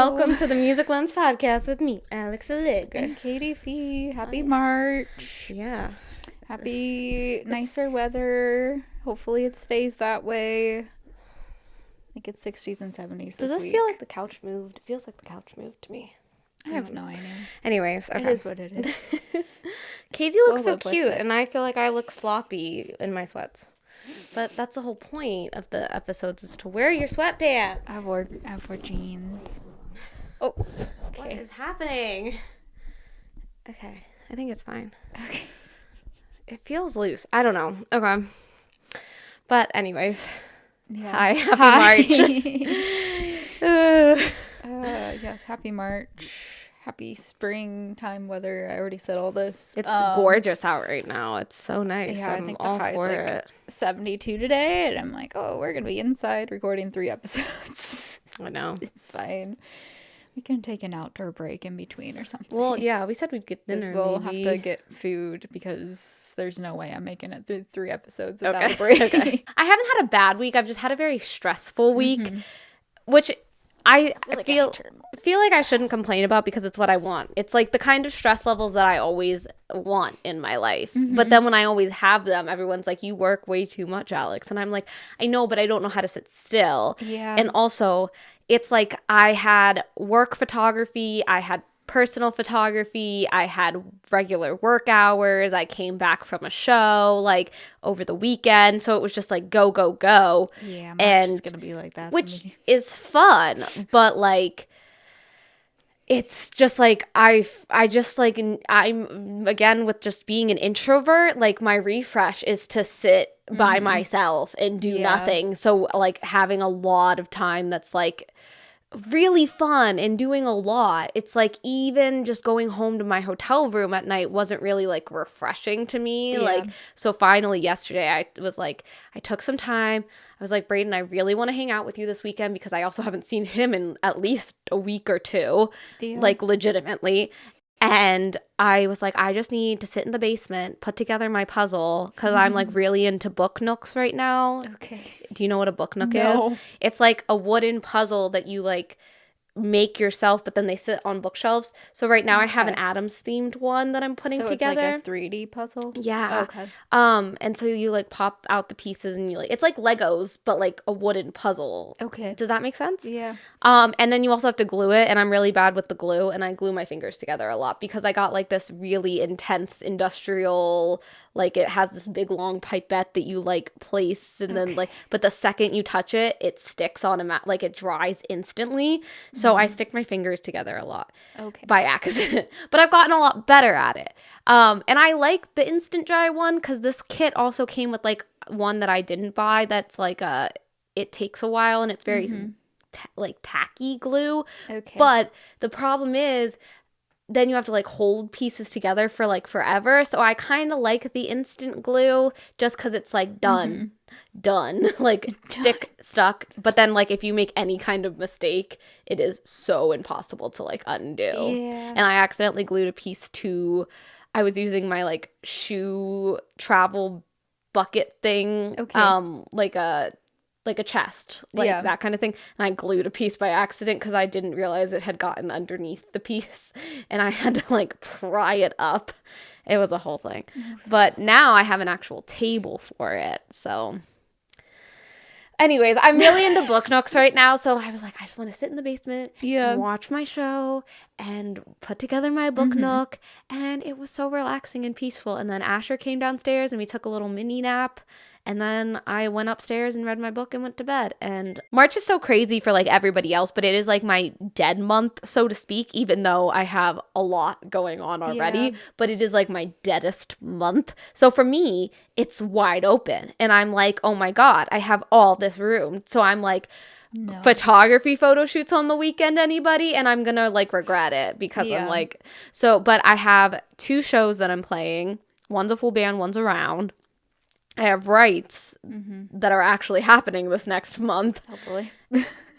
welcome to the Music Lens podcast with me, Alex Allegra. And Katie Fee. Happy March. Yeah. Happy nicer weather. Hopefully it stays that way. I think it's 60s and 70s Does this week. feel like the couch moved? It feels like the couch moved to me. I have no idea. Anyways, okay. It is what it is. Katie looks so live with cute, it. and I feel like I look sloppy in my sweats. But that's the whole point of the episodes, is to wear your sweatpants. I wore jeans. Oh, What okay. is happening? Okay, I think it's fine. Okay. It feels loose. I don't know. Okay. But anyways, Yeah. hi, happy March. Yes, happy March. Happy springtime weather. I already said all this. It's gorgeous out right now. It's so nice. Yeah, I I'm think the all high's for like it. 72 today, and I'm like, oh, we're gonna be inside recording 3 episodes. I know. It's fine. We can take an outdoor break in between or something. Well, yeah, we said we'd get Because dinner. we'll maybe. have to get food because there's no way I'm making it through 3 episodes without Okay. a break. Okay. I haven't had a bad week. I've just had a very stressful week, which I feel like I shouldn't complain about because it's what I want. It's like the kind of stress levels that I always want in my life. But then when I always have them, everyone's like, you work way too much, Alex. And I'm like, I know, but I don't know how to sit still. Yeah. And also, it's like I had work photography, I had personal photography, I had regular work hours, I came back from a show like over the weekend, so it was just like go go go. Yeah, and it's gonna be like that for which me. is fun, but like it's just like I just like I'm again with just being an introvert, like my refresh is to sit by myself and do nothing. So like having a lot of time that's like really fun and doing a lot. It's like even just going home to my hotel room at night wasn't really like refreshing to me. Like, so finally yesterday I was like, I took some time. I was like, Brayden, I really want to hang out with you this weekend because I also haven't seen him in at least a week or two, like legitimately. And I was like, I just need to sit in the basement, put together my puzzle, because I'm like really into book nooks right now. Okay. Do you know what a book nook No. is? It's like a wooden puzzle that you like make yourself, but then they sit on bookshelves. So right now I have an Adams themed one that I'm putting So together. it's like a 3D puzzle? Yeah. Okay. And so you like pop out the pieces and you like, it's like Legos, but like a wooden puzzle. Okay. Does that make sense? Yeah. And then you also have to glue it, and I'm really bad with the glue, and I glue my fingers together a lot because I got like this really intense industrial, like it has this big long pipette that you like place, and then like, but the second you touch it, it sticks on a mat, like it dries instantly. So I stick my fingers together a lot. Okay. By accident, but I've gotten a lot better at it. And I like the instant dry one because this kit also came with like one that I didn't buy that's like it takes a while and it's very like tacky glue. Okay. But the problem is then you have to like hold pieces together for like forever. So I kind of like the instant glue just because it's like done, like stick stuck. But then like if you make any kind of mistake, it is so impossible to like undo. Yeah. And I accidentally glued a piece to, I was using my like shoe travel bucket thing, like a chest, like that kind of thing. And I glued a piece by accident because I didn't realize it had gotten underneath the piece, and I had to like pry it up. It was a whole thing. But now I have an actual table for it. So anyways, I'm really into book nooks right now. So I was like, I just want to sit in the basement and watch my show and put together my book nook. And it was so relaxing and peaceful. And then Asher came downstairs and we took a little mini nap. And then I went upstairs and read my book and went to bed. And March is so crazy for like everybody else, but it is like my dead month, so to speak, even though I have a lot going on already. Yeah. But it is like my deadest month. So for me, it's wide open. And I'm like, oh my God, I have all this room. So I'm like, photography photo shoots on the weekend, anybody? And I'm gonna like regret it because I'm like, so, but I have 2 shows that I'm playing. One's a full band, one's a round. I have rights that are actually happening this next month. Hopefully.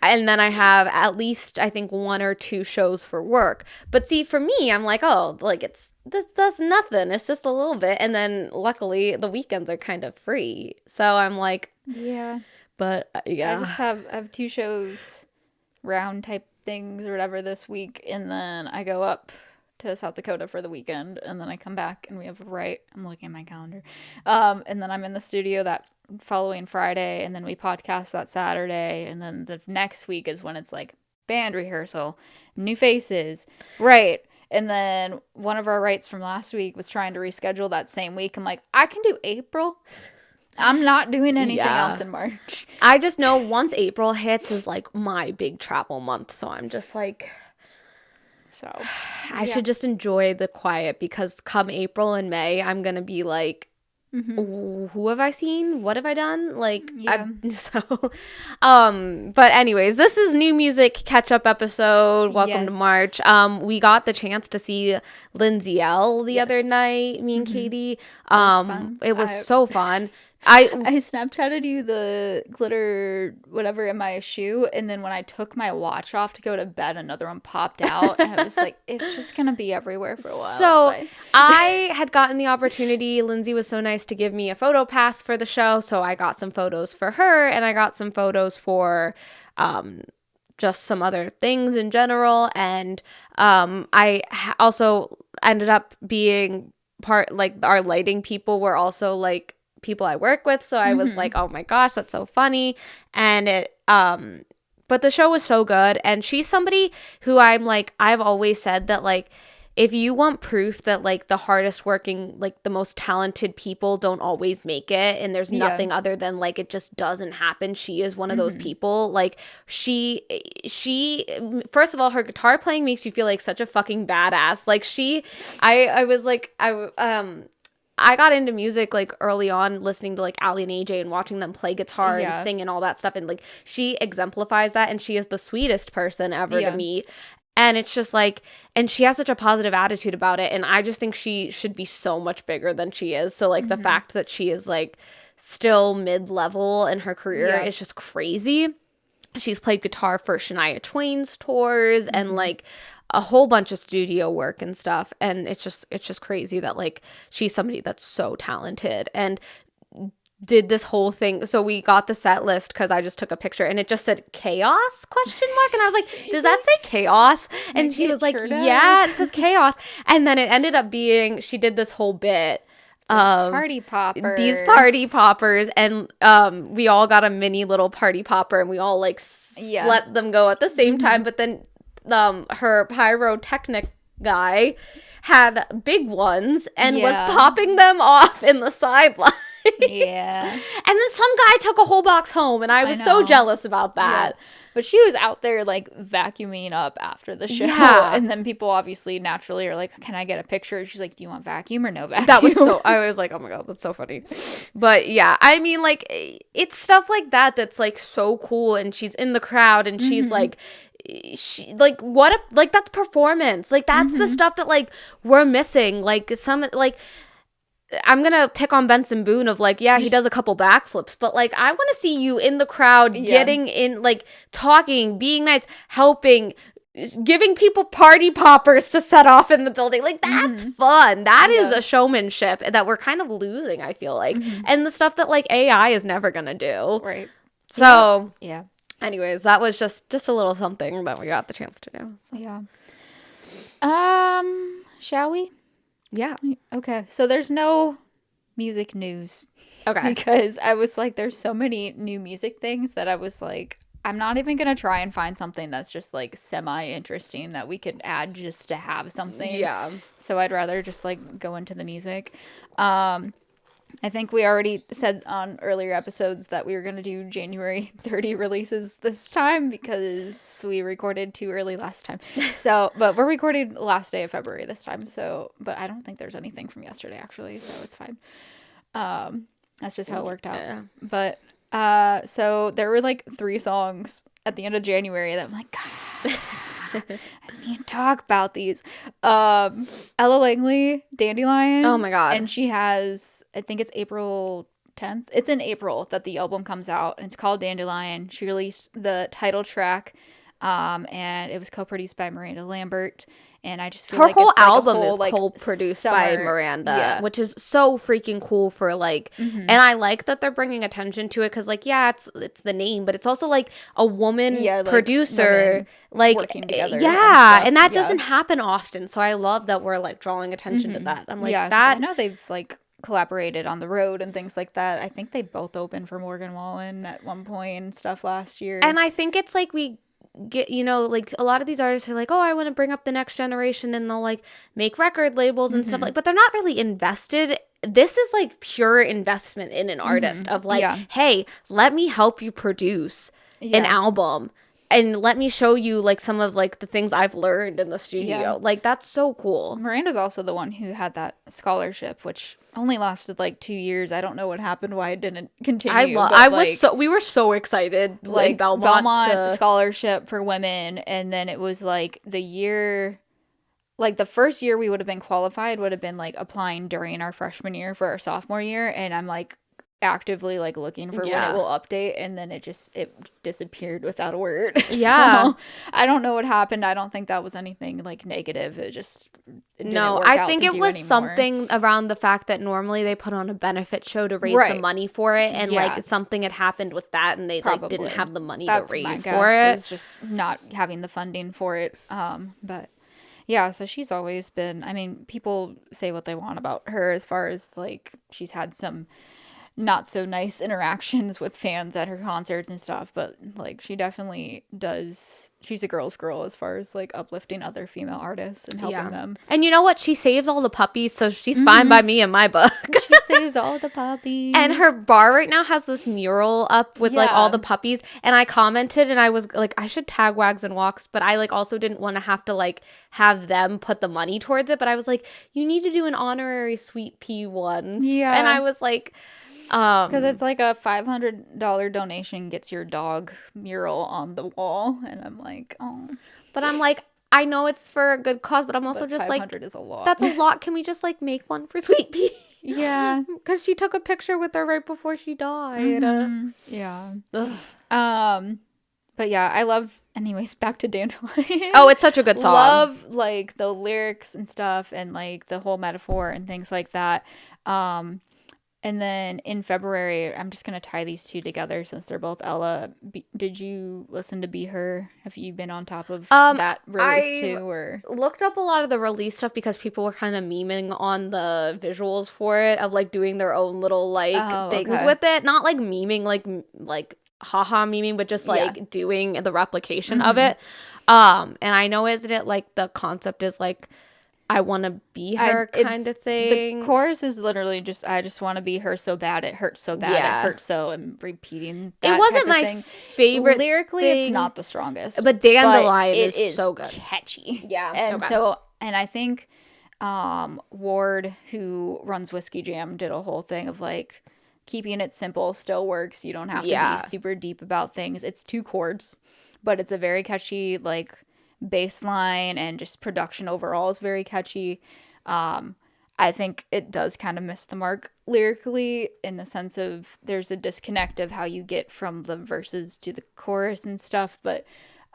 And then I have at least, I think, 1 or 2 shows for work. But see, for me, I'm like, oh, like that's nothing. It's just a little bit. And then luckily the weekends are kind of free. So I'm like, yeah. but I just have 2 shows, round type things or whatever this week, and then I go up to South Dakota for the weekend, and then I come back and we have a write. I'm looking at my calendar. And then I'm in the studio that following Friday, and then we podcast that Saturday, and then the next week is when it's like band rehearsal, new faces, right? And then one of our writes from last week was trying to reschedule that same week. I'm like, I can do April. I'm not doing anything else in March. I just know once April hits is like my big travel month, so I'm just like, I should just enjoy the quiet, because come April and May, I'm gonna be like, who have I seen? What have I done? Like, but anyways, this is new music catch-up episode. Welcome to March. We got the chance to see Lindsay L the other night, me and Katie. It was so fun. I Snapchatted you the glitter whatever in my shoe, and then when I took my watch off to go to bed, another one popped out, and I was like, it's just gonna be everywhere for a while. So I had gotten the opportunity. Lindsay was so nice to give me a photo pass for the show, so I got some photos for her, and I got some photos for just some other things in general, and I also ended up being part, like, our lighting people were also like people I work with, so I was like, oh my gosh, that's so funny. And it but the show was so good, and she's somebody who I'm like, I've always said that, like, if you want proof that, like, the hardest working, like, the most talented people don't always make it, and there's nothing other than, like, it just doesn't happen, she is one of those people. Like, she first of all, her guitar playing makes you feel like such a fucking badass. Like, I got into music, like, early on, listening to, like, Ali and AJ and watching them play guitar and sing and all that stuff. And, like, she exemplifies that, and she is the sweetest person ever to meet. And it's just, like, and she has such a positive attitude about it. And I just think she should be so much bigger than she is. So, like, the fact that she is, like, still mid-level in her career is just crazy. She's played guitar for Shania Twain's tours and, like, a whole bunch of studio work and stuff, and it's just crazy that, like, she's somebody that's so talented and did this whole thing. So we got the set list because I just took a picture, and it just said chaos ? And I was like, does that say chaos? And she was like, yeah, it says chaos. And then it ended up being, she did this whole bit of party poppers, these party poppers, and we all got a mini little party popper, and we all, like, let them go at the same time. But then her pyrotechnic guy had big ones and was popping them off in the sideline. And then some guy took a whole box home, and I was so jealous about that. But she was out there, like, vacuuming up after the show. And then people obviously naturally are like, can I get a picture? She's like, do you want vacuum or no vacuum? That was so, I was like, oh my God, that's so funny. But yeah, I mean, like, it's stuff like that that's, like, so cool. And she's in the crowd, and she's like, that's performance. Like, that's the stuff that, like, we're missing. Like, some, like, I'm gonna pick on Benson Boone of, like, he does a couple backflips, but, like, I want to see you in the crowd, getting in, like, talking, being nice, helping, giving people party poppers to set off in the building. Like, that's fun. That is a showmanship that we're kind of losing, I feel like. And the stuff that, like, AI is never gonna do. Right. So anyways, that was just a little something that we got the chance to do. So. Shall we? Yeah. Okay. So there's no music news. Okay. Because I was like, there's so many new music things that I was like, I'm not even going to try and find something that's just, like, semi-interesting that we could add just to have something. Yeah. So I'd rather just, like, go into the music. I think we already said on earlier episodes that we were going to do January 30 releases this time because we recorded too early last time. So, but we're recording last day of February this time. So, but I don't think there's anything from yesterday actually, so it's fine. That's just how it worked out. Yeah. But, so there were, like, 3 songs at the end of January that I'm like, God, I need to talk about these. Ella Langley, Dandelion. Oh my God. And she has, I think it's April 10th. It's in April that the album comes out, and it's called Dandelion. She released the title track, and it was co-produced by Miranda Lambert. And I just feel her like whole it's like album whole, is like, co-produced by Miranda, which is so freaking cool for like, and I like that they're bringing attention to it because like, yeah, it's the name, but it's also like a woman producer, like working together, and that doesn't happen often. So I love that we're like drawing attention to that. I'm like that. I know they've like collaborated on the road and things like that. I think they both opened for Morgan Wallen at one point and stuff last year. And I think it's like we get, you know, like a lot of these artists are like, oh, I want to bring up the next generation, and they'll like make record labels and stuff like, but they're not really invested. This is like pure investment in an artist of like, hey, let me help you produce an album and let me show you like some of like the things I've learned in the studio. Like that's so cool. Miranda's also the one who had that scholarship, which only lasted like 2 years. I don't know what happened, why it didn't continue. We were so excited, like Belmont scholarship for women, and then it was like the year, like the first year we would have been qualified would have been like applying during our freshman year for our sophomore year, and I'm like actively like looking for when it will update, and then it disappeared without a word. So I don't know what happened. I don't think that was anything like negative. It just I think it was something around the fact that normally they put on a benefit show to raise the money for it, and like something had happened with that, and they like didn't have the money to raise for it. Was just not having the funding for it. But yeah, so she's always been, I mean, people say what they want about her as far as like she's had some not so nice interactions with fans at her concerts and stuff, but like she definitely does, she's a girl's girl as far as like uplifting other female artists and helping them. And you know what, she saves all the puppies, so she's fine by me in my book. She saves all the puppies. And her bar right now has this mural up with like all the puppies, and I commented and I was like, I should tag Wags and Walks, but I like also didn't want to have to like have them put the money towards it, but I was like, you need to do an honorary Sweet Pea one. And I was like, because it's like a $500 donation gets your dog mural on the wall, and I'm like, oh, but I'm like, I know it's for a good cause, but I'm also just like, 500 is a lot. That's a lot. Can we just like make one for Sweet Pea? Yeah, because she took a picture with her right before she died. But yeah, I love. Anyways, back to Dandelion. Oh, it's such a good song. Love like the lyrics and stuff, and like the whole metaphor and things like that. And then in February, I'm just going to tie these two together since they're both Ella. Did you listen to Be Her? Have you been on top of that release too? Or looked up a lot of the release stuff because people were kind of memeing on the visuals for it, of like doing their own little like things with it. Not like memeing, like haha memeing, but just like doing the replication of it. And I know, isn't it like the concept is like, I want to be her kind of thing. The chorus is literally just, I just want to be her so bad, it hurts so bad, it hurts so, and repeating that. It wasn't my favorite lyrically thing. It's not the strongest, but Dandelion is so good, catchy. And and I think Ward, who runs Whiskey Jam, did a whole thing of like keeping it simple still works. You don't have to be super deep about things. It's 2 chords, but it's a very catchy like bass line, and just production overall is very catchy. I think it does kind of miss the mark lyrically, in the sense of there's a disconnect of how you get from the verses to the chorus and stuff, but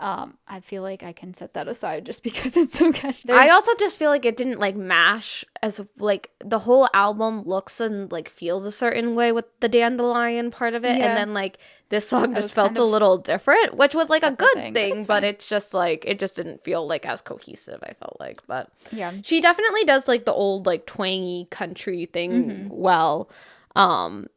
I feel like I can set that aside just because it's so catchy. I also just feel like it didn't like mash, as like the whole album looks and like feels a certain way with the Dandelion part of it, and then like this song just felt a little different, which was like a good thing, but it's just like it just didn't feel like as cohesive, I felt like. But yeah, she definitely does like the old like twangy country thing well. And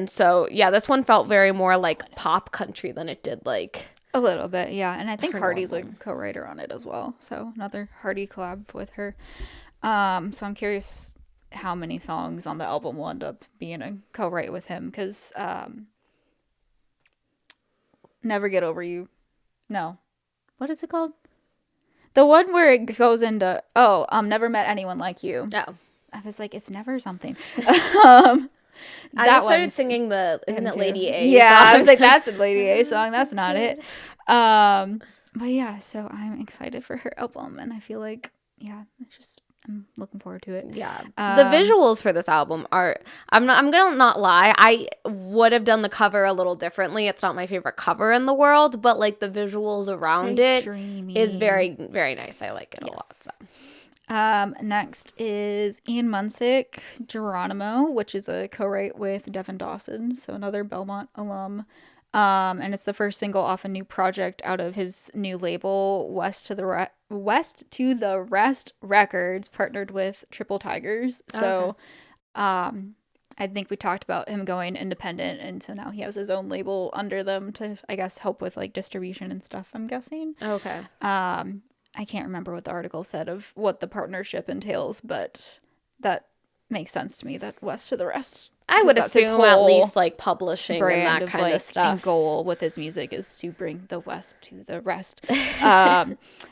so yeah, this one felt very more like pop country than it did like a little bit, yeah. And I think Hardy's a co-writer on it as well, so another Hardy collab with her. So I'm curious how many songs on the album will end up being a co-write with him, because Never Get Over You, no, what is it called, the one where it goes into Never Met Anyone Like You. I was like, it's never something. I just started singing isn't it Lady A song? I was like, that's a Lady A song, that's not it. But yeah, so I'm excited for her album, and I feel like, it's just I'm looking forward to it. Yeah. The visuals for this album are, I'm gonna not lie, I would have done the cover a little differently. It's not my favorite cover in the world, but like the visuals around it is very, very nice. I like it a lot. So. Next is Ian Munsick, Geronimo, which is a co-write with Devin Dawson, so another Belmont alum. And it's the first single off a new project out of his new label, West to the Rest Records, partnered with Triple Tigers. So, I think we talked about him going independent, and so now he has his own label under them to, I guess, help with like distribution and stuff, I'm guessing. Okay. I can't remember what the article said of what the partnership entails, but that makes sense to me, that West to the Rest. I would assume at least like publishing and that kind of stuff. And goal with his music is to bring the West to the rest.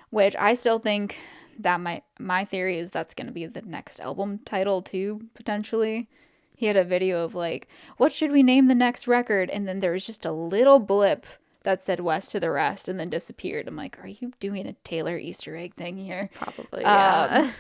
Which I still think that my theory is that's going to be the next album title too, potentially. He had a video of like, what should we name the next record? And then there was just a little blip that said West to the Rest and then disappeared. I'm like, are you doing a Taylor Easter egg thing here? Probably, yeah.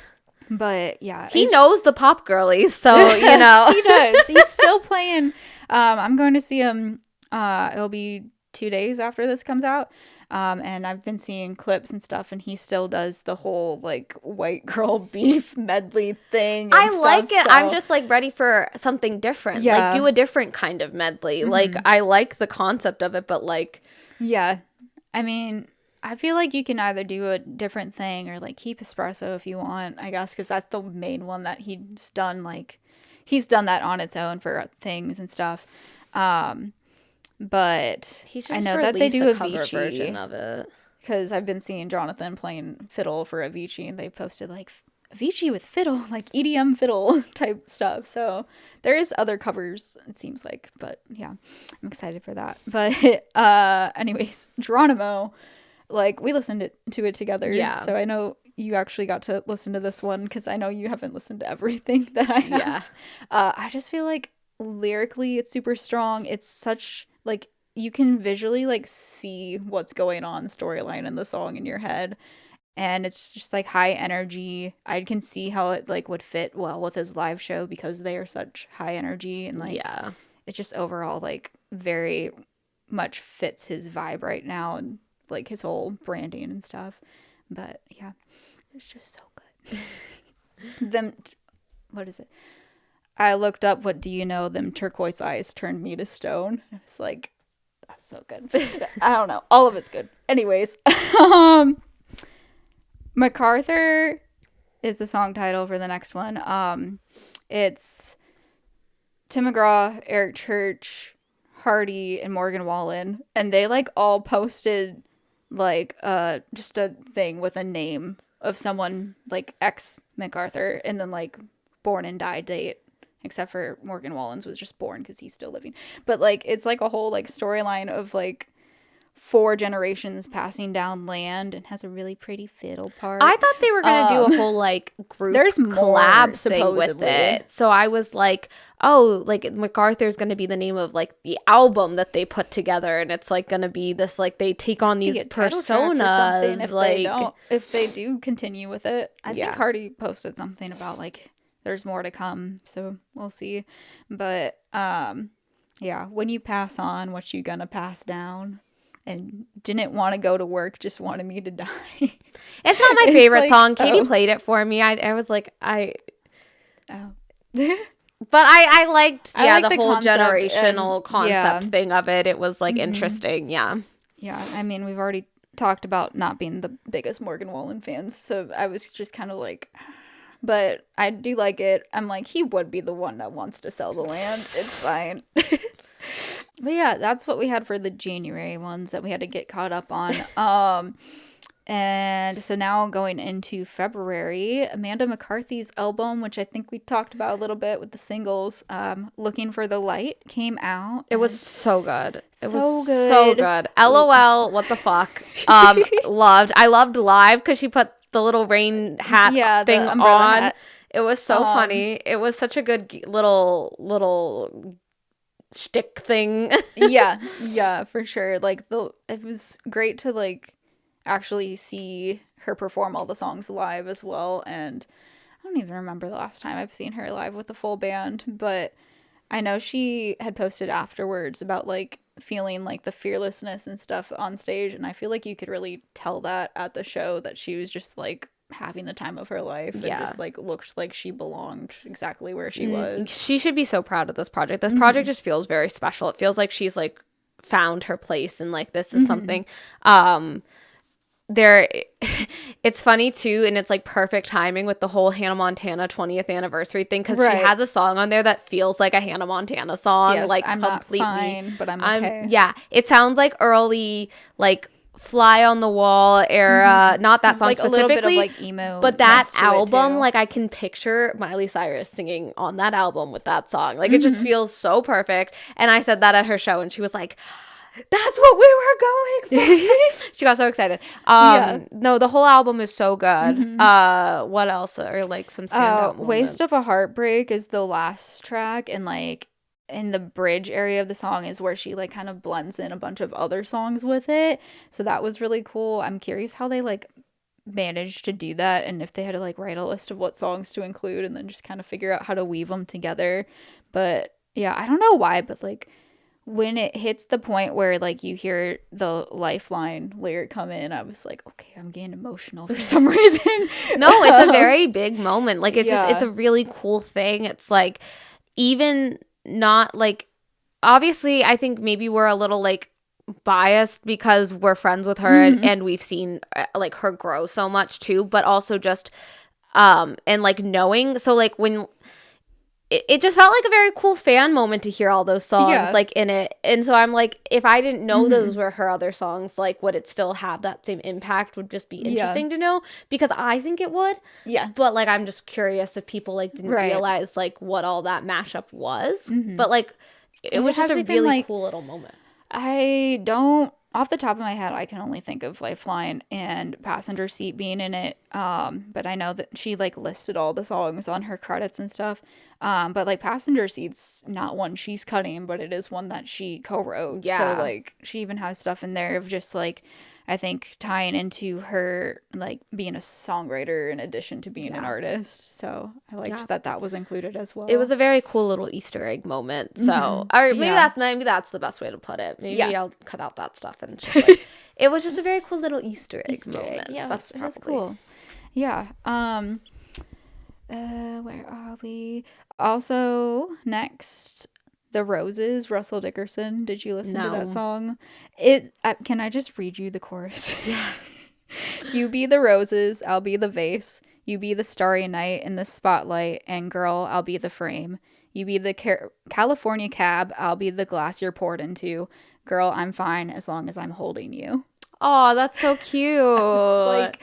But yeah. He knows the pop girlies, so, you know. He does. He's still playing. I'm going to see him. It'll be 2 days after this comes out. And I've been seeing clips and stuff, and he still does the whole like white girl beef medley thing. I like it. So. I'm just like ready for something different. Yeah. Like do a different kind of medley. Mm-hmm. Like I like the concept of it, but like. Yeah. I mean, I feel like you can either do a different thing or like keep espresso if you want, I guess, because that's the main one that he's done. Like he's done that on its own for things and stuff. But I know that they do a Avicii version of it, because I've been seeing Jonathan playing fiddle for Avicii, and they posted like Avicii with fiddle, like EDM fiddle type stuff. So there is other covers, it seems like, but yeah, I'm excited for that. But anyways, Geronimo, like we listened to it together. Yeah. So I know you actually got to listen to this one because I know you haven't listened to everything that I have. Yeah. I just feel like lyrically it's super strong. It's such like you can visually like see what's going on storyline in the song in your head, and it's just like high energy. I can see how it like would fit well with his live show because they are such high energy, and like yeah, it just overall like very much fits his vibe right now and like his whole branding and stuff. But yeah, it's just so good. What is it? I looked up, what do you know? Them turquoise eyes turned me to stone. I was like, that's so good. I don't know. All of it's good. Anyways, McArthur is the song title for the next one. It's Tim McGraw, Eric Church, Hardy, and Morgan Wallen. And they like all posted like just a thing with a name of someone like ex McArthur and then like born and died date. Except for Morgan Wallen's was just born because he's still living. But, like, it's, like, a whole, like, storyline of, like, 4 generations passing down land and has a really pretty fiddle part. I thought they were going to do a whole, like, group collab thing with it. So I was like, oh, like, McArthur's going to be the name of, like, the album that they put together. And it's, like, going to be this, like, they take on these personas. If they do continue with it. I think Hardy posted something about, like... There's more to come, so we'll see. But, yeah, when you pass on, what you gonna pass down? And didn't want to go to work, just wanted me to die. It's not my favorite song. Katie played it for me. I was like, But I liked, the whole generational concept thing of it. It was, like, interesting, yeah. Yeah, I mean, we've already talked about not being the biggest Morgan Wallen fans, so I was just kind of like... But I do like it. I'm like, he would be the one that wants to sell the land. It's fine. But yeah, that's what we had for the January ones that we had to get caught up on. And so now going into February, Amanda McCarthy's album, which I think we talked about a little bit with the singles, Looking for the Light, came out. It was so good. It was so good. LOL, what the fuck. I loved live because she put the little rain hat thing on. Hat. It was so funny. It was such a good little shtick thing. yeah, for sure. Like it was great to like actually see her perform all the songs live as well. And I don't don't even remember the last time I've seen her live with the full band, but I know she had posted afterwards about like feeling like the fearlessness and stuff on stage, and I feel like you could really tell that at the show, that she was just like having the time of her life and just like looked like she belonged exactly where she was. She should be so proud of this project. This project just feels very special. It feels like she's like found her place, and like this is something there. It's funny too, and it's like perfect timing with the whole Hannah Montana 20th anniversary thing, because she has a song on there that feels like a Hannah Montana song. Yes, like I'm completely not fine, but I'm okay. Yeah, it sounds like early like Fly on the Wall era, not that song like specifically, a little bit of like emo, but that album, like I can picture Miley Cyrus singing on that album with that song. Like it just feels so perfect. And I said that at her show, and she was like, "That's what we were going for." She got so excited. No, the whole album is so good. What else are like some standout moments? Waste of a Heartbreak is the last track, and like in the bridge area of the song is where she like kind of blends in a bunch of other songs with it. So that was really cool. I'm curious how they like managed to do that, and if they had to like write a list of what songs to include and then just kind of figure out how to weave them together. But yeah, I don't know why, but like when it hits the point where like you hear the Lifeline lyric come in, I was like, okay, I'm getting emotional for some reason. No, it's a very big moment. Like it's just, it's a really cool thing. It's like, even not like, obviously I think maybe we're a little like biased because we're friends with her and we've seen like her grow so much too, but also just and like knowing, so like when it just felt like a very cool fan moment to hear all those songs like in it. And so I'm like, if I didn't know those were her other songs, like would it still have that same impact? Would just be interesting to know, because I think it would. Yeah. But like, I'm just curious if people like didn't realize like what all that mashup was. But like, it was just a really like, cool little moment. I don't, off the top of my head, I can only think of Lifeline and Passenger Seat being in it. But I know that she like listed all the songs on her credits and stuff. But like Passenger Seat's not one she's cutting, but it is one that she co-wrote. Yeah. So like she even has stuff in there of just like, I think tying into her like being a songwriter in addition to being an artist. So I liked that was included as well. It was a very cool little Easter egg moment. So or maybe that's the best way to put it. Maybe I'll cut out that stuff and just like it was just a very cool little Easter egg moment. Yeah, that's cool. Yeah. Where are we? Also, next, The Roses, Russell Dickerson. Did you listen to that song? Can I just read you the chorus? Yeah. You be the roses, I'll be the vase. You be the starry night in the spotlight, and girl, I'll be the frame. You be the California cab, I'll be the glass you're poured into. Girl, I'm fine as long as I'm holding you. Oh, that's so cute.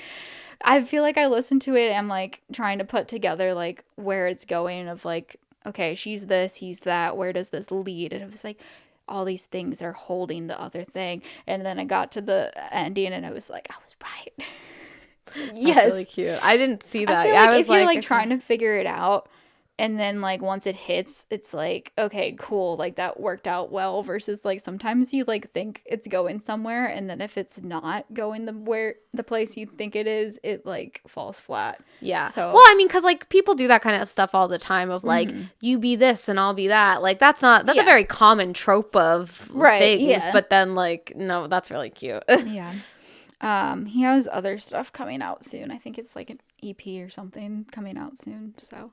I feel like I listened to it and I'm like trying to put together like where it's going of like, okay, she's this, he's that, where does this lead? And it was like all these things are holding the other thing. And then I got to the ending and I was like, I was right. Yes. That's really cute. I didn't see that. I feel like if you're like trying to figure it out, and then like once it hits, it's like, okay, cool, like that worked out well, versus like sometimes you like think it's going somewhere, and then if it's not going the place you think it is, it like falls flat. Yeah. So well, I mean, because like people do that kind of stuff all the time of like you be this and I'll be that. Like that's a very common trope of things. Yeah. But then like no, that's really cute. Yeah. He has other stuff coming out soon. I think it's like an EP or something coming out soon. So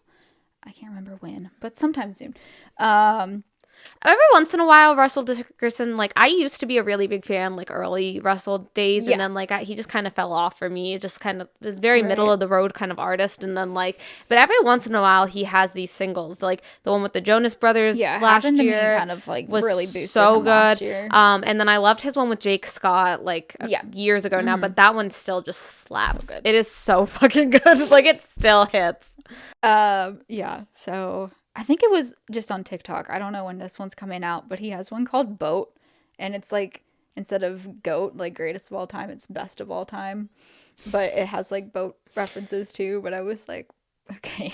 I can't remember when, but sometime soon. Every once in a while, Russell Dickerson, like, I used to be a really big fan, like, early Russell days, and then, like, he just kind of fell off for me. It just kind of, this very middle-of-the-road kind of artist, and then, like, but every once in a while, he has these singles, like, the one with the Jonas Brothers last year. To me kind of, like, was really boosted so him last year. And then I loved his one with Jake Scott, like, years ago now, but that one still just slaps. So it is so fucking good. Like, it still hits. Yeah, so I think it was just on TikTok. I don't know when this one's coming out, but he has one called Boat, and it's like, instead of GOAT, like greatest of all time, it's best of all time, but it has like boat references too. But I was like, okay.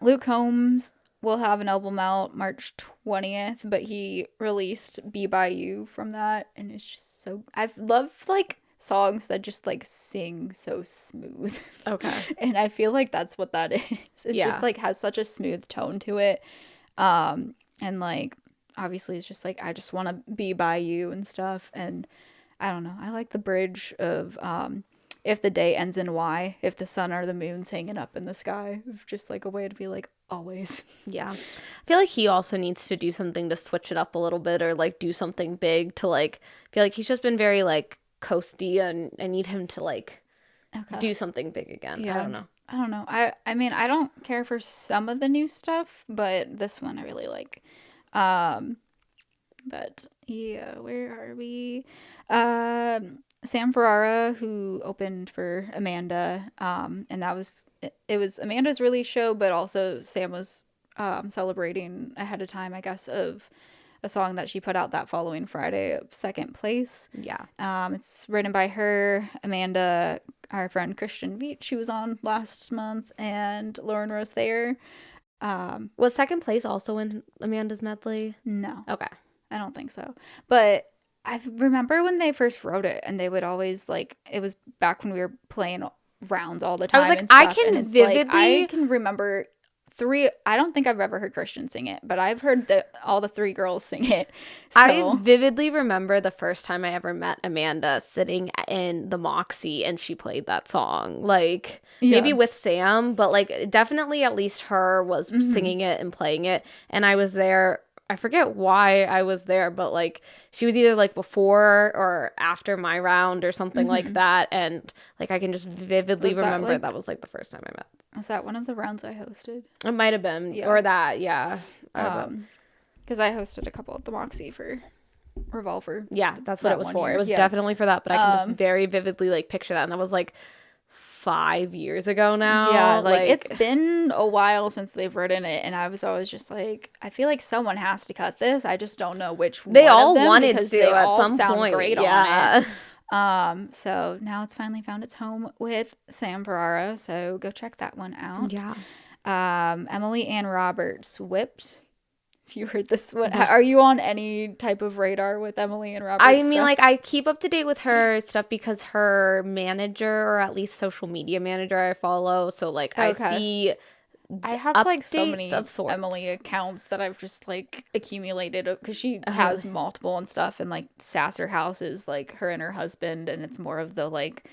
Luke Combs will have an album out March 20th, but he released Be By You from that, and it's just so, I've loved like songs that just like sing so smooth. Okay. And I feel like that's what that is. It's just like has such a smooth tone to it. And like obviously it's just like I just want to be by you and stuff. And I don't know. I like the bridge of if the day ends in Y, if the sun or the moon's hanging up in the sky. Just like a way to be like always. Yeah. I feel like he also needs to do something to switch it up a little bit, or like do something big to like feel like he's just been very like coasty, and I need him to like do something big again. Yeah. I don't know. I mean, I don't care for some of the new stuff, but this one I really like. But yeah, where are we? Sam Ferrara, who opened for Amanda, and that was it was Amanda's release show, but also Sam was celebrating ahead of time, I guess, of a song that she put out that following Friday of Second Place. Yeah. It's written by her, Amanda, our friend Christian Veach, who was on last month, and Lauren Rose Thayer. Was Second Place also in Amanda's medley? No. Okay. I don't think so. But I remember when they first wrote it, and they would always like, it was back when we were playing rounds all the time. I was like, and stuff, I can vividly. I can remember I don't think I've ever heard Christian sing it, but I've heard all the three girls sing it. So. I vividly remember the first time I ever met Amanda sitting in the Moxie and she played that song. Like, maybe with Sam, but like definitely at least her was singing it and playing it. And I was there. I forget why I was there, but like she was either like before or after my round or something like that. And like I can just vividly remember that was like the first time I met. Was that one of the rounds I hosted? It might have been. Or that, yeah. Because I hosted a couple at the Moxie for Revolver. Yeah, that's what it was for. Year. It was definitely for that, but I can just very vividly like picture that. And that was like 5 years ago now. Yeah, like it's been a while since they've written it, and I was always just like, I feel like someone has to cut this. I just don't know which they one all of them, wanted because to they at all some sound point. Great on it. So now it's finally found its home with Sam Ferrara, so go check that one out. Yeah. Emily Ann Roberts, Whipped. If you heard this one, are you on any type of radar with Emily and Roberts? I mean, like, I keep up to date with her stuff because her manager, or at least social media manager, I follow. So, like, I see. I have like so many Emily accounts that I've just like accumulated because she has multiple and stuff, and like Sasser House is like her and her husband, and it's more of the like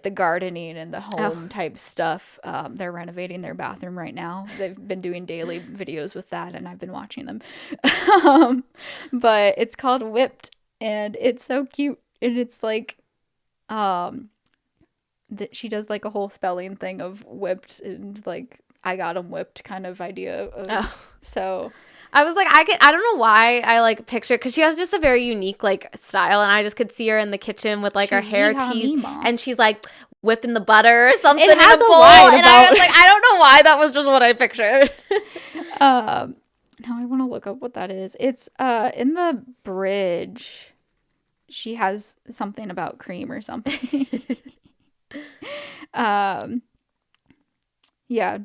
the gardening and the home type stuff. They're renovating their bathroom right now. They've been doing daily videos with that, and I've been watching them. But it's called Whipped, and it's so cute, and it's like that she does like a whole spelling thing of whipped, and like I got 'em whipped kind of idea of, so I was like, I don't know why I like picture, because she has just a very unique like style, and I just could see her in the kitchen with like her hair teased, and she's like whipping the butter or something in a bowl, and I was like, I don't know why, that was just what I pictured. Now I want to look up what that is. It's in the bridge. She has something about cream or something. Yeah.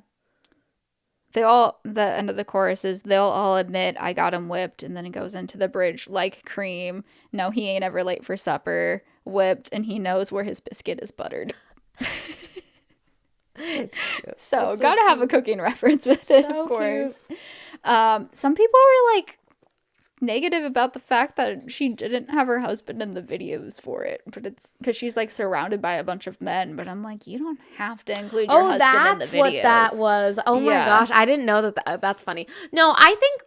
The end of the chorus is, they'll all admit I got him whipped, and then it goes into the bridge, like cream. No, he ain't ever late for supper. Whipped, and he knows where his biscuit is buttered. So, gotta have a cooking reference with it, of course. Some people were like negative about the fact that she didn't have her husband in the videos for it, but it's because she's like surrounded by a bunch of men. But I'm like, you don't have to include your husband in the videos. That's what that was. Oh my gosh, I didn't know that. That's funny. No, I think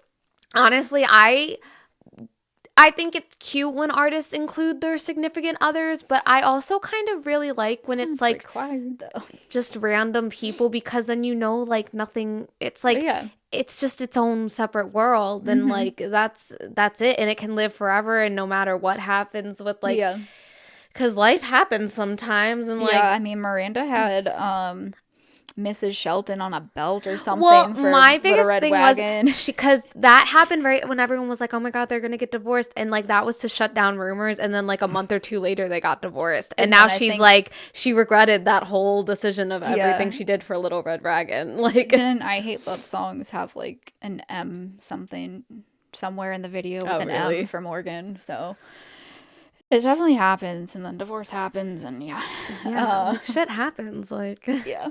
honestly, I think it's cute when artists include their significant others, but I also kind of really like when it's like required, though. Just random people, because then like nothing. It's like it's just its own separate world, and like that's it, and it can live forever, and no matter what happens with like, because life happens sometimes, and like I mean, Miranda had Mrs. Shelton on a belt or something. Well, for my biggest Red thing Wagon. was because that happened right when everyone was like, "Oh my God, they're gonna get divorced," and like that was to shut down rumors. And then like a month or two later, they got divorced, and now she's like, she regretted that whole decision of everything she did for Little Red Wagon. Like, didn't I Hate Love Songs have like an M something somewhere in the video with an M for Morgan? So It definitely happens, and then divorce happens, and shit happens, like. Yeah.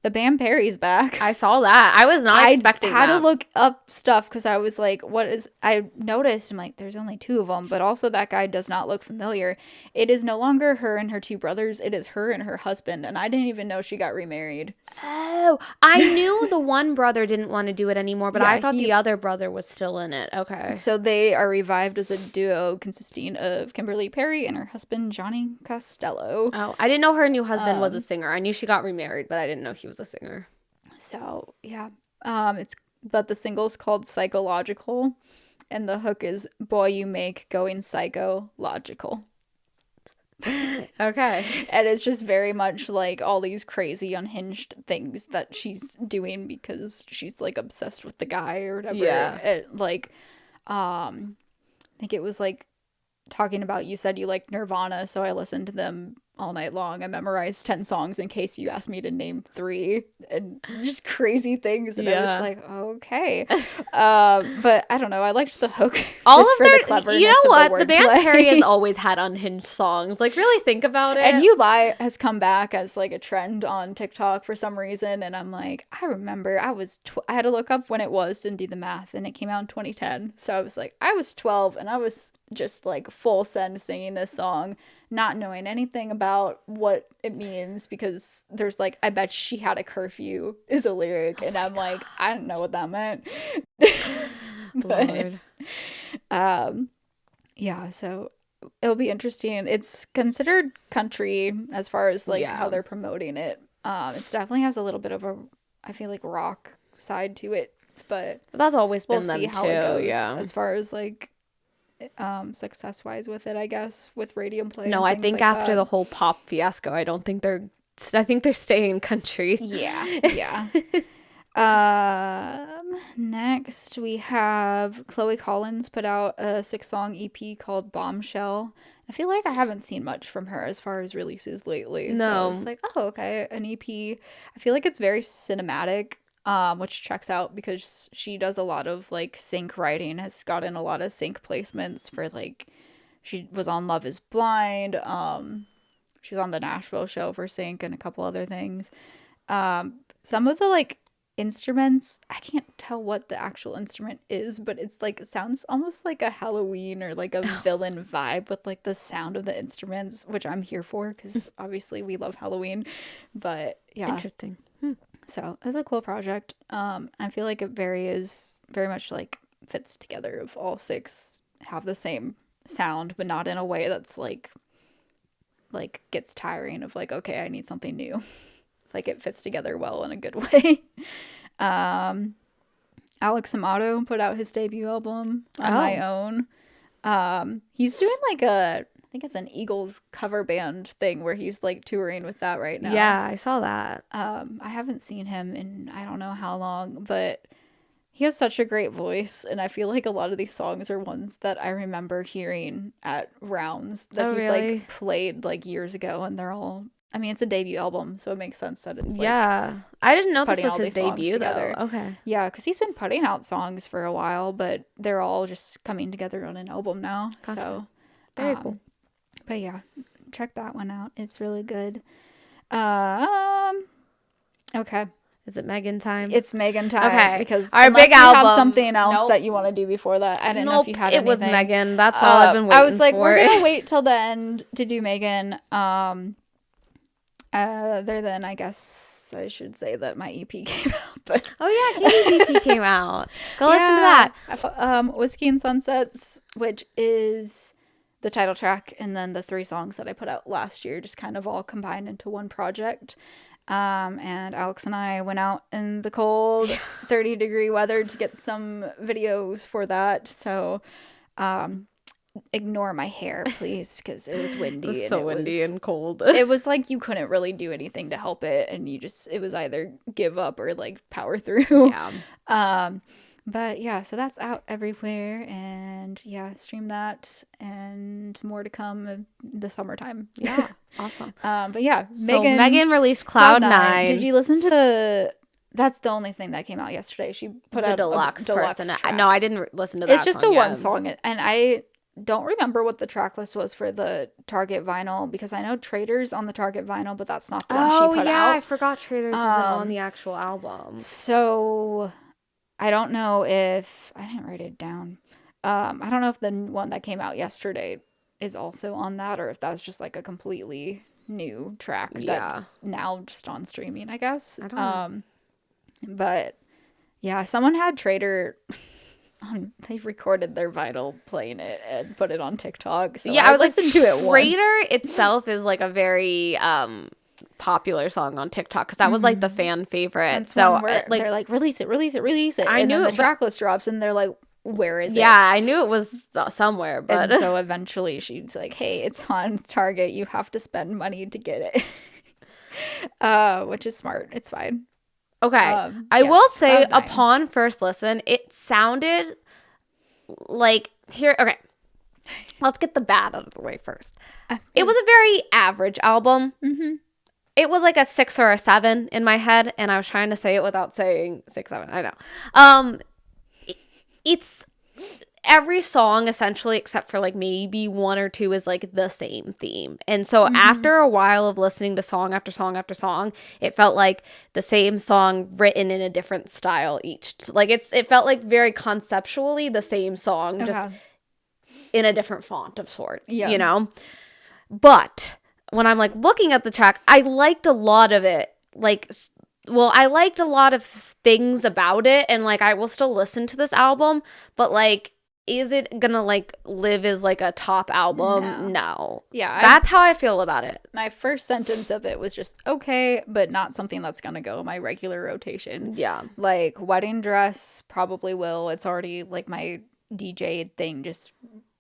The band Perry's back. I saw that. I was not expecting that. I had to look up stuff because I was like, what is... I noticed, I'm like, there's only 2 of them, but also that guy does not look familiar. It is no longer her and her 2 brothers. It is her and her husband, and I didn't even know she got remarried. Oh, I knew the one brother didn't want to do it anymore, but I thought the other brother was still in it. Okay. So they are revived as a duo consisting of Kimberly Perry and her husband, Johnny Costello. Oh, I didn't know her new husband was a singer. I knew she got remarried, but I didn't know he was a singer. So, yeah. But the single's called Psychological, and the hook is Boy You Make Going Psychological. Okay. And it's just very much like all these crazy unhinged things that she's doing because she's like obsessed with the guy or whatever. Yeah. I think it was like talking about, you said you like Nirvana, so I listened to them all night long. I memorized 10 songs in case you asked me to name 3, and just crazy things. And I was like, okay. But I don't know. I liked the hook. All of their, you know what? The band Perry has always had unhinged songs. Like, really think about it. And You Lie has come back as like a trend on TikTok for some reason. And I'm like, I remember I had to look up when it was and do the math, and it came out in 2010. So I was like, I was 12 and I was just like full send singing this song, not knowing anything about what it means, because there's like, I bet she had a curfew is a lyric, and I'm like, I didn't know what that meant. But, yeah, so it'll be interesting. It's considered country as far as like how they're promoting it. It definitely has a little bit of a, I feel like, rock side to it, but that's always been we'll see how it goes as far as like success wise with it, I guess, with radio play. No, I think like after the whole pop fiasco, I think they're staying country. Yeah. Next we have Chloe Collins put out a 6-song EP called Bombshell. I feel like I haven't seen much from her as far as releases lately. No. So it's like, oh, okay, an EP. I feel like it's very cinematic. Which checks out because she does a lot of like sync writing, has gotten a lot of sync placements for like, she was on Love is Blind, she was on the Nashville show for sync and a couple other things. Some of the like instruments, I can't tell what the actual instrument is, but it's like, it sounds almost like a Halloween or like a villain vibe with like the sound of the instruments, which I'm here for because obviously we love Halloween. But yeah, interesting. So it's a cool project. I feel like it very much like fits together. If all 6 have the same sound, but not in a way that's like gets tiring of like, okay, I need something new. Like it fits together well in a good way. Alex Amato put out his debut album on My Own. He's doing like I think it's an Eagles cover band thing where he's like touring with that right now. Yeah, I saw that. I haven't seen him in I don't know how long, but he has such a great voice, and I feel like a lot of these songs are ones that I remember hearing at rounds that he's like played like years ago, and they're all, I mean, it's a debut album, so it makes sense that it's like, I didn't know this was his debut though. Okay. Yeah, because he's been putting out songs for a while, but they're all just coming together on an album now. Gotcha. So very cool. But yeah, check that one out. It's really good. Okay. Is it Megan time? It's Megan time. Okay. Because our big album. You have something else that you want to do before that. I didn't know if you had anything. It was Megan. That's all I've been waiting for. I was like, we're going to wait till the end to do Megan. Other than, I guess I should say that my EP came out. But Katie's EP came out. Go listen to that. Whiskey and Sunsets, which is the title track, and then the 3 songs that I put out last year, just kind of all combined into one project. And Alex and I went out in the cold 30-degree weather to get some videos for that. So ignore my hair, please, because it was windy. It was so windy and cold. It was like you couldn't really do anything to help it, and it was either give up or like power through. Yeah. But yeah, so that's out everywhere, and yeah, stream that, and more to come in the summertime. Yeah, awesome. But yeah, Megan released Cloud 9. Did you listen to That's the only thing that came out yesterday. She put the out deluxe a deluxe person. track. No, I didn't listen to that. It's just the one song, and I don't remember what the track list was for the Target vinyl, because I know Traitors on the Target vinyl, but that's not the one she put out. I forgot Traitors isn't on the actual album. So I don't know if I didn't write it down. I don't know if the one that came out yesterday is also on that, or if that's just like a completely new track that's now just on streaming, I guess. I don't know. But yeah, someone had Traitor they recorded their vinyl playing it and put it on TikTok. So yeah, I listened to it once. Traitor itself is like a very popular song on TikTok, because that was like the fan favorite. And so like they're like, release it. I and knew then the track list drops and they're like, where is it? Yeah, I knew it was somewhere, but and so eventually she's like, hey, it's on Target. You have to spend money to get it. Which is smart. It's fine. Okay. I will say, upon first listen, it sounded like okay. Let's get the bad out of the way first. It was a very average album. Mm-hmm. It was like a 6 or a 7 in my head, and I was trying to say it without saying 6, 7. I know. It's every song essentially, except for like maybe 1 or 2, is like the same theme. And so after a while of listening to song after song after song, it felt like the same song written in a different style each. Like it felt like very conceptually the same song, just in a different font of sorts, you know? But when I'm like looking at the track, I liked a lot of it. I liked a lot of things about it, and like I will still listen to this album, but like, is it gonna like live as like a top album? No. Yeah, that's how I feel about it. My first sentence of it was just okay, but not something that's gonna go in my regular rotation. Yeah, like Wedding Dress probably will. It's already like my DJ thing just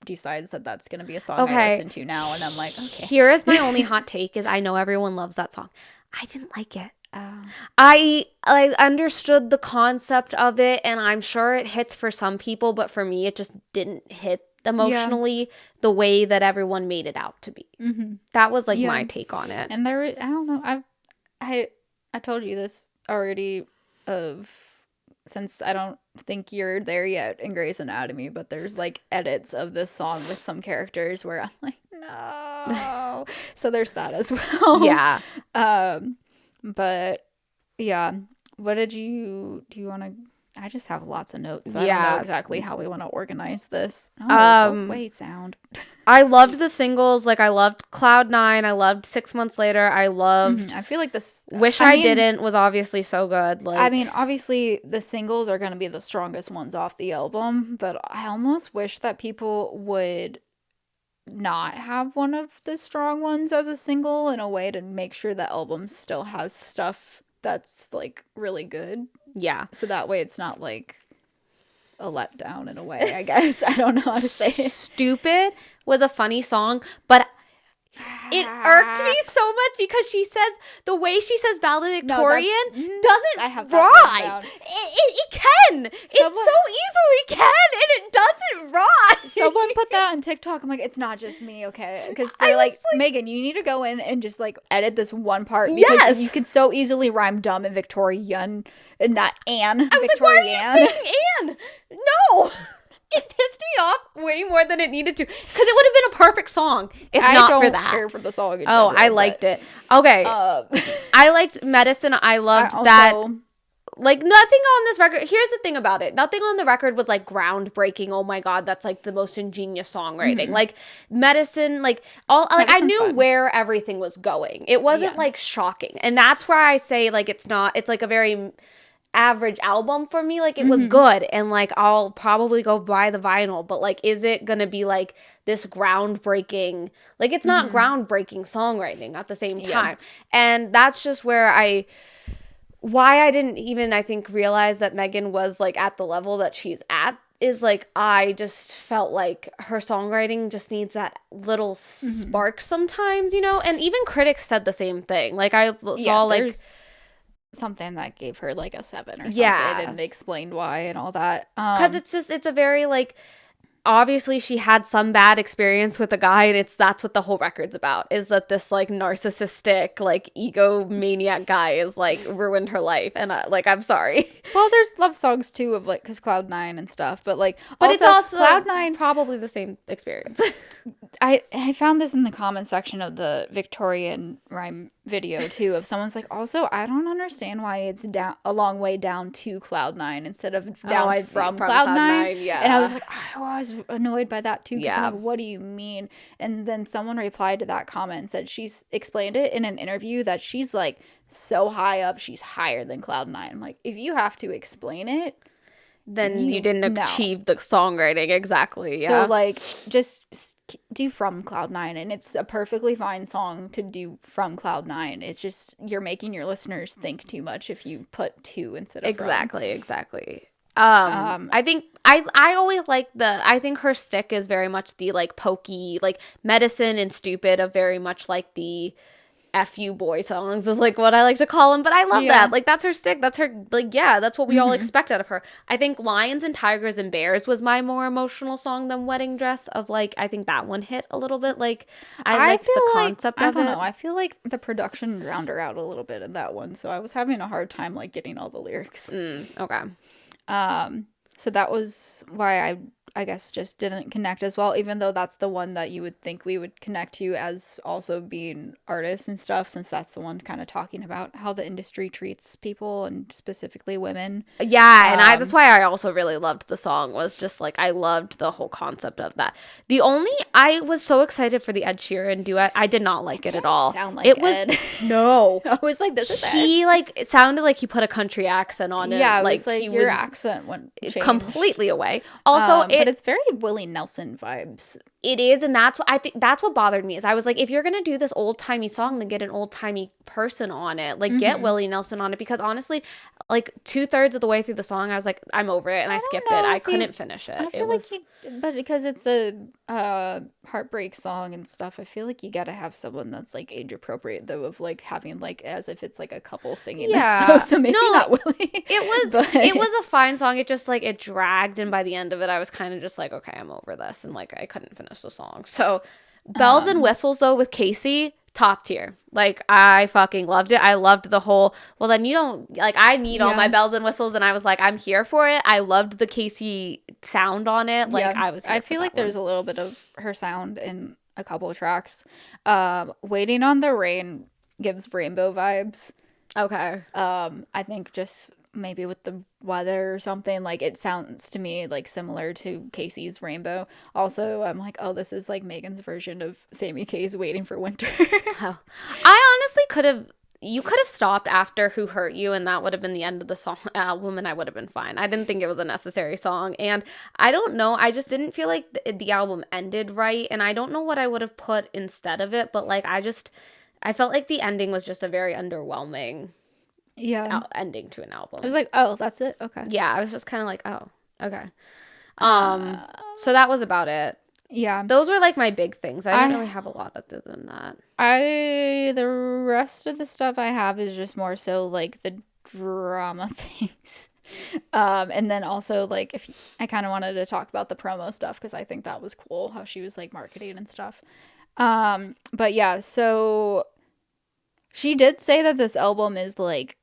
decides that that's gonna be a song I listen to now, and I'm like, okay. Here is my only hot take: is I know everyone loves that song. I didn't like it. I understood the concept of it, and I'm sure it hits for some people, but for me it just didn't hit emotionally the way that everyone made it out to be. That was like my take on it. And I don't know, I told you this already, since I don't think you're there yet in Grey's Anatomy, but there's like edits of this song with some characters where I'm like, no. So there's that as well. Yeah. But yeah, do you want to? I just have lots of notes, so I don't know exactly how we want to organize this. Wait, sound. I loved the singles. Like I loved Cloud 9. I loved 6 Months Later. I loved. I feel like this. Wish I Didn't was obviously so good. Like, I mean, obviously the singles are going to be the strongest ones off the album, but I almost wish that people would not have one of the strong ones as a single, in a way to make sure the album still has stuff that's like really good. Yeah. So that way it's not like a letdown in a way, I guess. I don't know how to say it. Stupid was a funny song, but it irked me so much because the way she says valedictorian doesn't rhyme. It can. It so easily can, and it doesn't rhyme. Someone put that on TikTok. I'm like, it's not just me, okay? Because they're like, Megan, you need to go in and just like edit this one part, because you could so easily rhyme dumb and Victorian and not Anne. I was Victorian. Like, why are you saying Anne? No. It pissed me off way more than it needed to, because it would have been a perfect song if not for that. I don't care for the song. I liked it. Okay. I liked Medicine. I loved that. Like, nothing on this record. Here's the thing about it. Nothing on the record was like groundbreaking. Oh my God, that's like the most ingenious songwriting. Like Medicine, like I knew where everything was going. It wasn't like shocking. And that's where I say like it's like a very average album for me. Like it was good, and like I'll probably go buy the vinyl, but like, is it gonna be like this groundbreaking? Like it's not groundbreaking songwriting at the same time. And that's just where why I didn't even, I think, realize that Megan was like at the level that she's at, is like I just felt like her songwriting just needs that little spark sometimes, you know. And even critics said the same thing. Like I saw like something that gave her like a 7 or something, and explained why and all that, because it's a very like obviously she had some bad experience with a guy, and that's what the whole record's about, is that this like narcissistic like egomaniac guy is like ruined her life, and like I'm sorry. Well, there's love songs too of like, because Cloud9 and stuff, but like, but it's also Cloud9 probably the same experience. I found this in the comment section of the Victorian rhyme video too, of someone's like, also I don't understand why it's down a long way down to Cloud9 instead of down from Cloud9. Yeah, and I was like, I was annoyed by that too, because I'm like, what do you mean? And then someone replied to that comment and said she's explained it in an interview that she's like so high up, she's higher than Cloud9. I'm like, if you have to explain it, then you didn't achieve the songwriting exactly. Yeah. So like, just do From Cloud9, and it's a perfectly fine song to do from Cloud9. It's just you're making your listeners think too much if you put two instead of exactly. I think I always like I think her stick is very much the like pokey, like Medicine and Stupid, of very much like the F you boy songs is like what I like to call them, but I love that. Like, that's her stick. That's her, like, yeah, that's what we all expect out of her. I think Lions and Tigers and Bears was my more emotional song than Wedding Dress, of like, I think that one hit a little bit. Like, I liked the concept of it. I don't know. I feel like the production drowned her out a little bit in that one, so I was having a hard time like getting all the lyrics. Okay. So that was why I guess just didn't connect as well, even though that's the one that you would think we would connect to as also being artists and stuff, since that's the one kind of talking about how the industry treats people and specifically women. Yeah, and that's why I also really loved the song, was just like, I loved the whole concept of that. I was so excited for the Ed Sheeran duet. I did not like it at all. Sound like Ed. No. I was like, this is Ed. He like, it sounded like he put a country accent on it. Yeah, it was like your accent went completely away. Also, but it's very Willie Nelson vibes. It is, and that's what I think. That's what bothered me, is I was like, if you're gonna do this old timey song, then get an old timey person on it. Like, get Willie Nelson on it, because honestly, like 2/3 of the way through the song, I was like, I'm over it, and I skipped it. I couldn't finish it. I feel but because it's a heartbreak song and stuff, I feel like you gotta have someone that's like age appropriate, though, of like having like as if it's like a couple singing this, though, so maybe not Willie. It was a fine song. It just like, it dragged, and by the end of it, I was kind of just like, okay, I'm over this, and like I couldn't finish the song. So Bells and Whistles, though, with Casey, top tier. Like, I fucking loved it. I loved the whole, well, then you don't, like, I need all my bells and whistles, and I was like, I'm here for it. I loved the Casey sound on it. Like, I feel like there's a little bit of her sound in a couple of tracks. Waiting on the Rain gives Rainbow vibes. Okay. I think just maybe with the weather or something, like, it sounds to me like similar to Casey's Rainbow. Also, I'm like, oh, this is like Megan's version of Sammy K's Waiting for Winter. Oh. I honestly you could have stopped after Who Hurt You, and that would have been the end of the song album, and I would have been fine. I didn't think it was a necessary song, and I don't know, I just didn't feel like the album ended right, and I don't know what I would have put instead of it, but like, I felt like the ending was just a very underwhelming ending to an album. I was like, oh, that's it? Okay. Yeah, I was just kind of like, oh, okay. So that was about it. Yeah. Those were like my big things. I didn't really have a lot other than that. The rest of the stuff I have is just more so like the drama things. And then also like, I kind of wanted to talk about the promo stuff, because I think that was cool how she was like marketing and stuff. But yeah, so she did say that this album is like,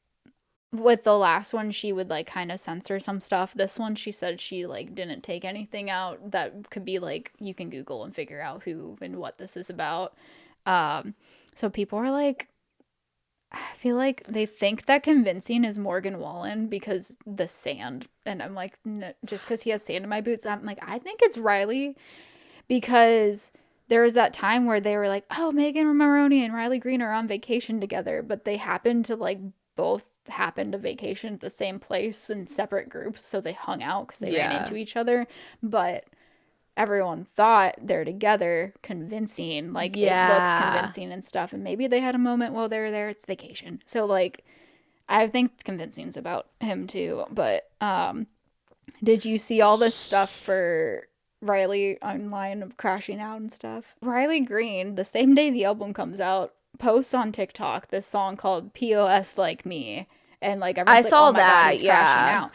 with the last one, she would like kind of censor some stuff. This one, she said she like didn't take anything out that could be like, you can Google and figure out who and what this is about. So people are like, I feel like they think that Convincing is Morgan Wallen because the sand. And I'm like, no, just because he has sand in my boots. I'm like, I think it's Riley, because there was that time where they were like, oh, Megan Moroney and Riley Green are on vacation together, but they happened to like both happened to vacation at the same place in separate groups, so they hung out because they ran into each other, but everyone thought they're together, convincing, like it looks convincing and stuff, and maybe they had a moment while they were there. It's vacation, so like I think Convincing's about him too. But did you see all this stuff for Riley online of crashing out and stuff? Riley Green, the same day the album comes out, posts on TikTok this song called POS Like Me, And like everyone's I saw oh my that, God, he's crashing out.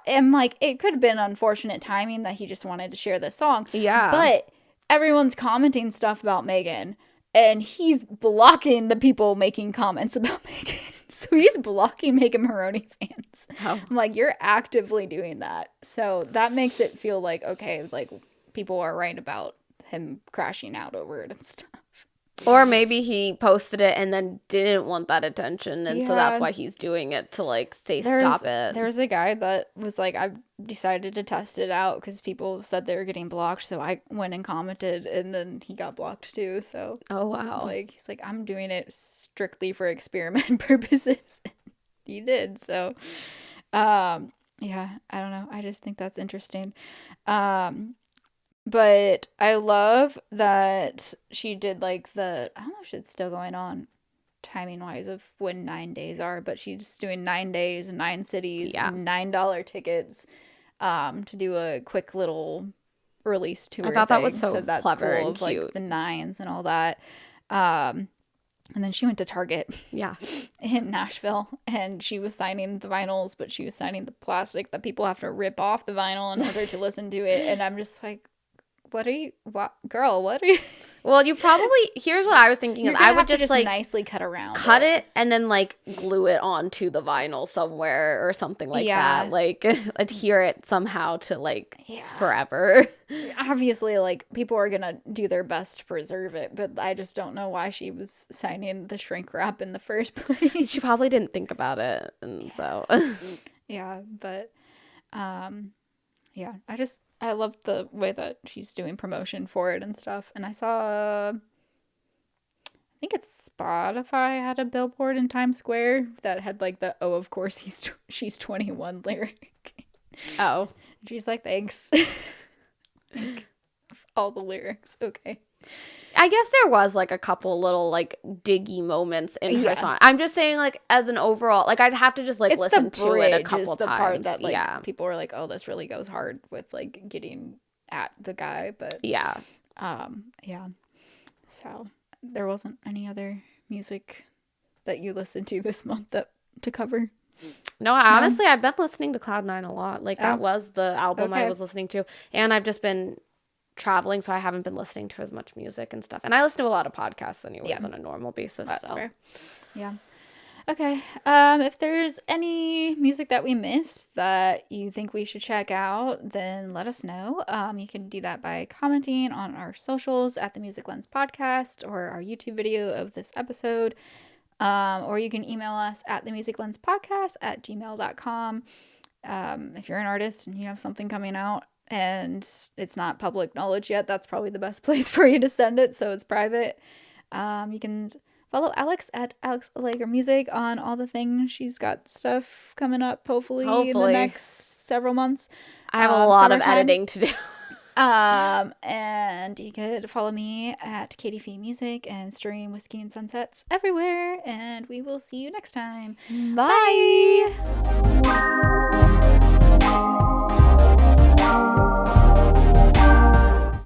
And like it could have been unfortunate timing that he just wanted to share this song. Yeah. But everyone's commenting stuff about Megan, and he's blocking the people making comments about Megan. So he's blocking Megan Moroney fans. Oh. I'm like, you're actively doing that. So that makes it feel like, okay, like people are right about him crashing out over it and stuff. Or maybe he posted it and then didn't want that attention, and so that's why he's doing it to like say stop it. There's a guy that was like, I decided to test it out because people said they were getting blocked, so I went and commented, and then he got blocked too. So oh wow, like he's like, I'm doing it strictly for experiment purposes. He did. So yeah, I don't know, I just think that's interesting. But I love that she did like I don't know if it's still going on timing wise of when 9 days are, but she's doing 9 days, 9 cities, $9 tickets to do a quick little release tour. I thought thing. That was so that's clever cool, and cute. Like the 9s and all that. And then she went to Target. Yeah. In Nashville, and she was signing the vinyls, but she was signing the plastic that people have to rip off the vinyl in order to listen to it. And I'm just like, what are you well, you probably, here's what I was thinking of. I would just like nicely cut it and then like glue it onto the vinyl somewhere or something like that, like adhere it somehow to like forever. Obviously, like people are gonna do their best to preserve it, but I just don't know why she was signing the shrink wrap in the first place. She probably didn't think about it, and so but I love the way that she's doing promotion for it and stuff. And I saw, I think it's Spotify had a billboard in Times Square that had like the, oh, of course she's 21 lyric. Oh. She's like, thanks. Like, all the lyrics. Okay. I guess there was like a couple little like diggy moments in her song. I'm just saying, like, as an overall, like I'd have to just like listen to it a couple times. The part that like people are like, oh, this really goes hard with like getting at the guy, but so there wasn't any other music that you listened to this month to cover. No, honestly, I've been listening to Cloud9 a lot. Like that was the album I was listening to, and I've just been traveling, so I haven't been listening to as much music and stuff, and I listen to a lot of podcasts anyways on a normal basis. That's fair. Okay, if there's any music that we missed that you think we should check out, then let us know. You can do that by commenting on our socials at the Music Lens Podcast or our YouTube video of this episode, or you can email us at themusiclenspodcast@gmail.com. If you're an artist and you have something coming out and it's not public knowledge yet, that's probably the best place for you to send it, so it's private. You can follow Alex at Alex Allegra Music on all the things. She's got stuff coming up hopefully in the next several months. I have a lot of editing to do. And you could follow me at Katie Fee Music and stream Whiskey and Sunsets everywhere, and we will see you next time. Bye.